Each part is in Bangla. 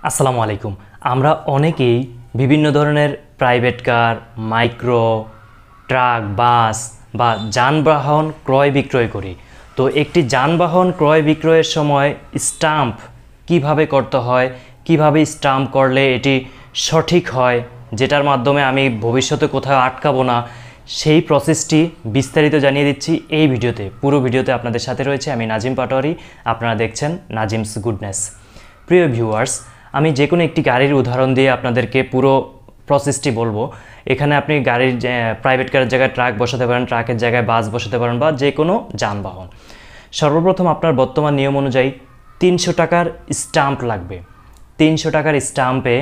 আসসালামু আলাইকুম। আমরা অনেকেই বিভিন্ন ধরনের প্রাইভেট কার, মাইক্রো, ট্রাক, বাস বা যানবাহন ক্রয় বিক্রয় করি। তো একটি যানবাহন ক্রয় বিক্রয়ের সময় স্টাম্প কিভাবে করতে হয়, কিভাবে স্টাম্প করলে এটি সঠিক হয়, যেটার মাধ্যমে আমি ভবিষ্যতে কোথাও আটকাবো না, সেই প্রসেসটি বিস্তারিত জানিয়ে দিচ্ছি এই ভিডিওতে। পুরো ভিডিওতে আপনাদের সাথে রয়েছে আমি নাজিম পাটোয়ারি। আপনারা দেখছেন নাজিমস গুডনেস। প্রিয় ভিউয়ার্স, আমি যে কোনো একটি গাড়ির উদাহরণ দিয়ে আপনাদেরকে পুরো প্রসেসটি বলবো। এখানে আপনি গাড়ির প্রাইভেট কারের জায়গায় ট্রাক বসাতে পারেন, ট্রাকের জায়গায় বাস বসাতে পারেন বা যে কোনো যানবাহন। সর্বপ্রথম আপনার বর্তমান নিয়ম অনুযায়ী 300 টাকার স্টাম্প লাগবে। 300 টাকার স্টাম্পে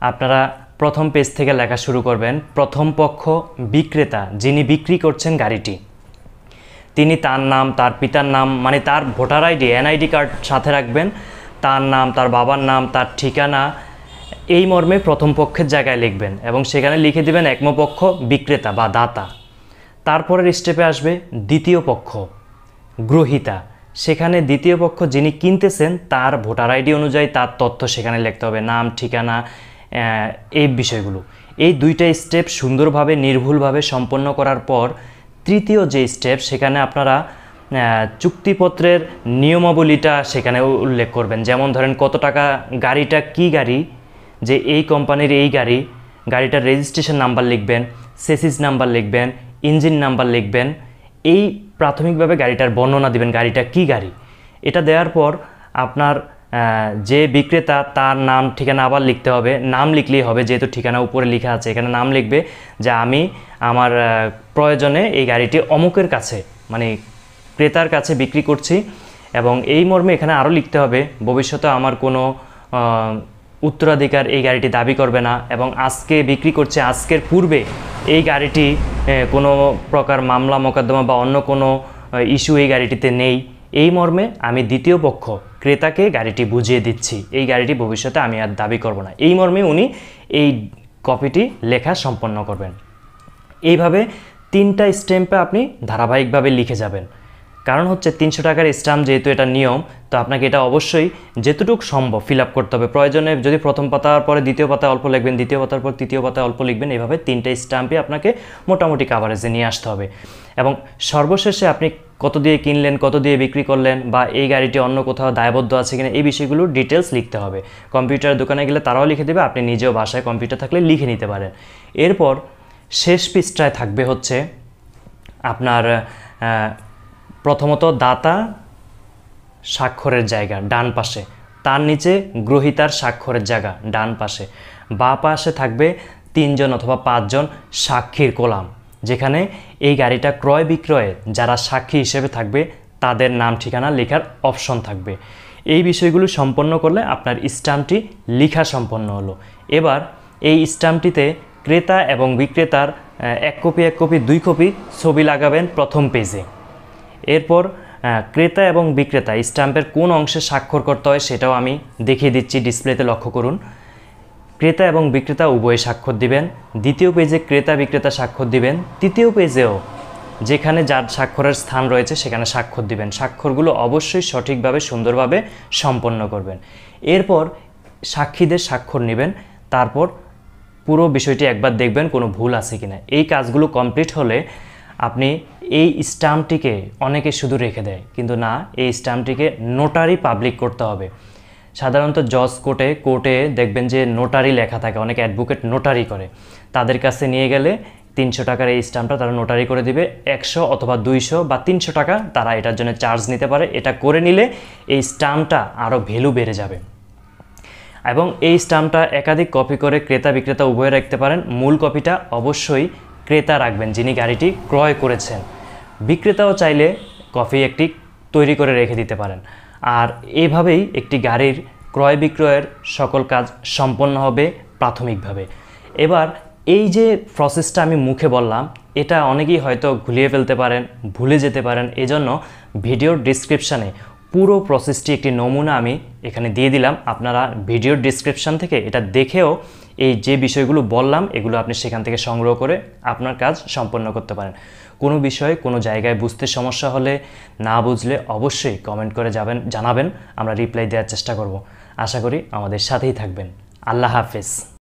আপনারা প্রথম পেজ থেকে লেখা শুরু করবেন। প্রথম পক্ষ বিক্রেতা, যিনি বিক্রি করছেন গাড়িটি, তিনি তার নাম, তার পিতার নাম, মানে তার ভোটার আইডি, এনআইডি কার্ড সাথে রাখবেন, তার নাম, তার বাবার নাম, তার ঠিকানা, এই মর্মে প্রথম পক্ষের জায়গায় লিখবেন এবং সেখানে লিখে দিবেন একমপক্ষ বিক্রেতা বা দাতা। তারপরের স্টেপে আসবে দ্বিতীয় পক্ষ গ্রহীতা। সেখানে দ্বিতীয় পক্ষ যিনি কিনতেছেন তার ভোটার আইডি অনুযায়ী তার তথ্য সেখানে লিখতে হবে, নাম, ঠিকানা, এই বিষয়গুলো। এই দুইটা স্টেপ সুন্দরভাবে নির্ভুলভাবে সম্পন্ন করার পর তৃতীয় যে স্টেপ, সেখানে আপনারা চুক্তিপত্রের নিয়মাবলীটা সেখানে উল্লেখ করবেন। যেমন ধরেন কত টাকা, গাড়িটা কি গাড়ি, যে এই কোম্পানির এই গাড়ি, গাড়িটার রেজিস্ট্রেশন নাম্বার লিখবেন, সেসিস নাম্বার লিখবেন, ইঞ্জিন নাম্বার লিখবেন। এই প্রাথমিকভাবে গাড়িটার বর্ণনা দিবেন, গাড়িটা কি গাড়ি। এটা দেওয়ার পর আপনার যে বিক্রেতা তার নাম, ঠিকানা আবার লিখতে হবে। নাম লিখলেই হবে, যেহেতু ঠিকানা উপরে লেখা আছে, এখানে নাম লিখবে যে আমি আমার প্রয়োজনে এই গাড়িটি অমুকের কাছে, মানে ক্রেতার কাছে বিক্রি করছি। এবং এই মর্মে এখানে আরও লিখতে হবে ভবিষ্যতে আমার কোনো উত্তরাধিকার এই গাড়িটি দাবি করবে না এবং আজকে বিক্রি করছে, আজকের পূর্বে এই গাড়িটি কোনো প্রকার মামলা মোকদ্দমা বা অন্য কোনো ইস্যু এই গাড়িটিতে নেই। এই মর্মে আমি দ্বিতীয় পক্ষ ক্রেতাকে গাড়িটি বুঝিয়ে দিচ্ছি, এই গাড়িটি ভবিষ্যতে আমি আর দাবি করব না। এই মর্মে উনি এই কপিটি লেখা সম্পন্ন করবেন। এইভাবে 3টা স্ট্যাম্পে আপনি ধারাবাহিকভাবে লিখে যাবেন। কারণ হচ্ছে 300 টাকার স্ট্যাম্প, যেহেতু এটা নিয়ম, তো আপনাকে এটা অবশ্যই যেতটুকু সম্ভব ফিল আপ করতে হবে। প্রয়োজনে যদি প্রথম পাতার পরে দ্বিতীয় পাতায় অল্প লিখবেন, দ্বিতীয় পাতার পর তৃতীয় পাতায় অল্প লিখবেন। এভাবে 3টা স্ট্যাম্পে আপনাকে মোটামুটি কাভারেজে নিয়ে আসতে হবে। এবং সর্বশেষে আপনি কত দিয়ে কিনলেন, কত দিয়ে বিক্রি করলেন, বা এই গাড়িটি অন্য কোথাও দায়বদ্ধ আছে কিনা, এই বিষয়গুলো ডিটেলস লিখতে হবে। কম্পিউটার দোকানে গেলে তারাও লিখে দেবে, আপনি নিজেও বাসায় কম্পিউটার থাকলে লিখে নিতে পারেন। এরপর শেষ পৃষ্ঠায় থাকবে হচ্ছে আপনার প্রথমত দাতা স্বাক্ষরের জায়গা ডান পাশে, তার নিচে গ্রহীতার স্বাক্ষরের জায়গা ডান পাশে, বাঁ পাশে থাকবে 3 জন অথবা 5 জন সাক্ষীর কলাম, যেখানে এই গাড়িটা ক্রয় বিক্রয়ে যারা সাক্ষী হিসেবে থাকবে তাদের নাম ঠিকানা লেখার অপশন থাকবে। এই বিষয়গুলো সম্পন্ন করলে আপনার স্ট্যাম্পটি লেখা সম্পন্ন হলো। এবার এই স্ট্যাম্পটিতে ক্রেতা এবং বিক্রেতার 1 কপি 1 কপি 2 কপি ছবি লাগাবেন প্রথম পেজে। এরপর ক্রেতা এবং বিক্রেতা স্ট্যাম্পের কোন অংশে স্বাক্ষর করতে হয় সেটাও আমি দেখিয়ে দিচ্ছি, ডিসপ্লেতে লক্ষ্য করুন। ক্রেতা এবং বিক্রেতা উভয়ে স্বাক্ষর দিবেন। দ্বিতীয় পেজে ক্রেতা বিক্রেতা স্বাক্ষর দিবেন। তৃতীয় পেজেও যেখানে যার স্বাক্ষরের স্থান রয়েছে সেখানে স্বাক্ষর দিবেন। স্বাক্ষরগুলো অবশ্যই সঠিকভাবে সুন্দরভাবে সম্পন্ন করবেন। এরপর সাক্ষীদের স্বাক্ষর নেবেন। তারপর পুরো বিষয়টি একবার দেখবেন কোনো ভুল আছে কিনা। এই কাজগুলো কমপ্লিট হলে আপনি এই স্ট্যাম্পটিকে, অনেকে শুধু রেখে দেয়, কিন্তু না, এই স্ট্যাম্পটিকে নোটারি পাবলিক করতে হবে। সাধারণত জজ কোর্টে দেখবেন যে নোটারি লেখা থাকে, অনেকে অ্যাডভোকেট নোটারি করে, তাদের কাছে নিয়ে গেলে 300 টাকার এই স্ট্যাম্পটা তারা নোটারি করে দিবে। 100 অথবা 200 বা 300 টাকা তারা এটার জন্য চার্জ নিতে পারে। এটা করে নিলে এই স্ট্যাম্পটা আরও ভ্যালু বেড়ে যাবে। এবং এই স্ট্যাম্পটা একাধিক কপি করে ক্রেতা বিক্রেতা উভয়ে রাখতে পারেন। মূল কপিটা অবশ্যই ক্রেতা রাখবেন, যিনি গাড়িটি ক্রয় করেছেন। বিক্রেতাও চাইলে কপি একটি তৈরি করে রেখে দিতে পারেন। আর এভাবেই একটি গাড়ির ক্রয় বিক্রয়ের সকল কাজ সম্পন্ন হবে প্রাথমিকভাবে। এবার এই যে প্রসেসটা আমি মুখে বললাম, এটা অনেকেই হয়তো ঘুলিয়ে ফেলতে পারেন, ভুলে যেতে পারেন। এজন্য ভিডিওর ডিসক্রিপশানে পুরো প্রসেসটি একটি নমুনা আমি এখানে দিয়ে দিলাম। আপনারা ভিডিওর ডিসক্রিপশান থেকে এটা দেখেও এই যে বিষয়গুলো বললাম এগুলো আপনি সেখান থেকে সংগ্রহ করে আপনার কাজ সম্পন্ন করতে পারেন। কোনো বিষয়ে কোনো জায়গায় বুঝতে সমস্যা হলে, না বুঝলে অবশ্যই কমেন্ট করে জানাবেন, আমরা রিপ্লাই দেওয়ার চেষ্টা করব। আশা করি আমাদের সাথেই থাকবেন। আল্লাহ হাফেজ।